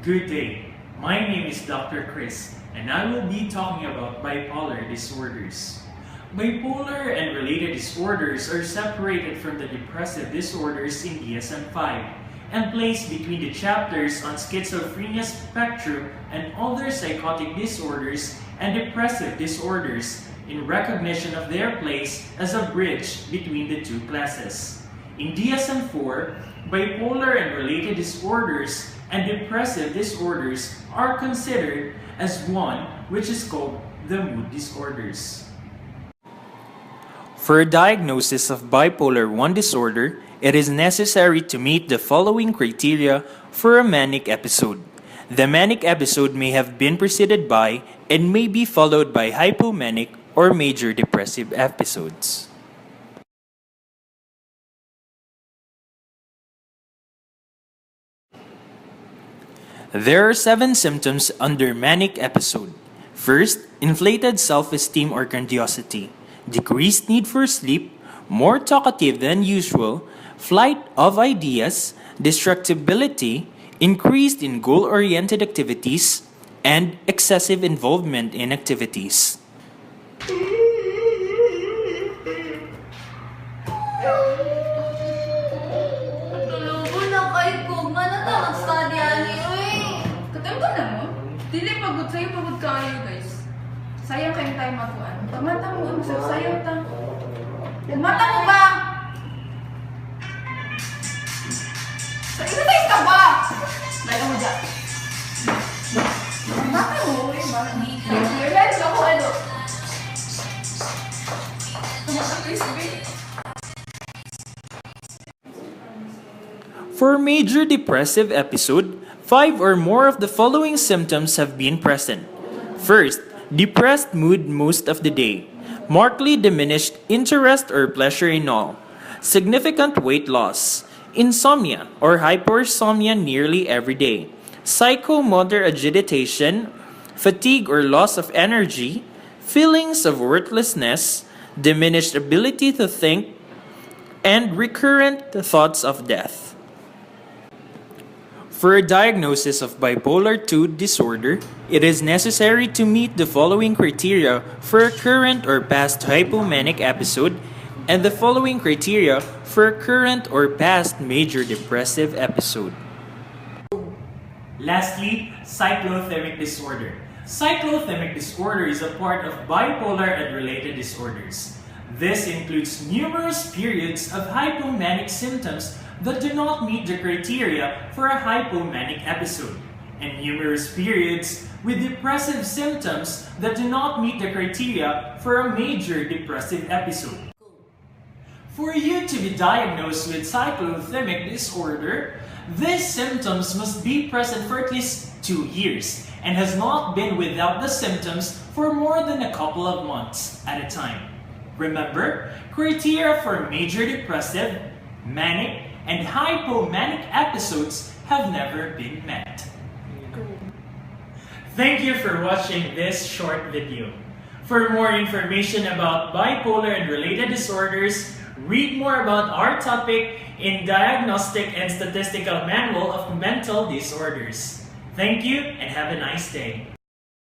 Good day. My name is Dr. Chris, and I will be talking about bipolar disorders. Bipolar and related disorders are separated from the depressive disorders in DSM-5 and placed between the chapters on schizophrenia spectrum and other psychotic disorders and depressive disorders in recognition of their place as a bridge between the two classes. In DSM-4, bipolar and related disorders and depressive disorders are considered as one, which is called the mood disorders. For a diagnosis of bipolar 1 disorder, it is necessary to meet the following criteria for a manic episode. The manic episode may have been preceded by and may be followed by hypomanic or major depressive episodes. There are 7 symptoms under manic episode. First, inflated self-esteem or grandiosity, decreased need for sleep, more talkative than usual, flight of ideas, distractibility, increased in goal-oriented activities, and excessive involvement in activities. Tulugo na kay Kugma na tawag sa diyan Katulog na mo? Dili pagod sa'yo, pagod kayo guys. Sayang kayong tayo matuan. Mata mo, sayang ta. Mata mo ba? Exercise ka ba? Lalo mo dyan. Mata mo, relax ako ano. For major depressive episode, 5 or more of the following symptoms have been present. First, depressed mood most of the day, markedly diminished interest or pleasure in all, significant weight loss, insomnia or hypersomnia nearly every day, psychomotor agitation, fatigue or loss of energy, feelings of worthlessness, diminished ability to think, and recurrent thoughts of death. For a diagnosis of bipolar 2 disorder, it is necessary to meet the following criteria for a current or past hypomanic episode and the following criteria for a current or past major depressive episode. Lastly, cyclothymic disorder. Cyclothymic disorder is a part of bipolar and related disorders. This includes numerous periods of hypomanic symptoms that do not meet the criteria for a hypomanic episode, and numerous periods with depressive symptoms that do not meet the criteria for a major depressive episode. For you to be diagnosed with cyclothymic disorder, these symptoms must be present for at least 2 years and has not been without the symptoms for more than a couple of months at a time. Remember, criteria for major depressive, manic, and hypomanic episodes have never been met. Thank you for watching this short video. For more information about bipolar and related disorders, read more about our topic in Diagnostic and Statistical Manual of Mental Disorders. Thank you and have a nice day.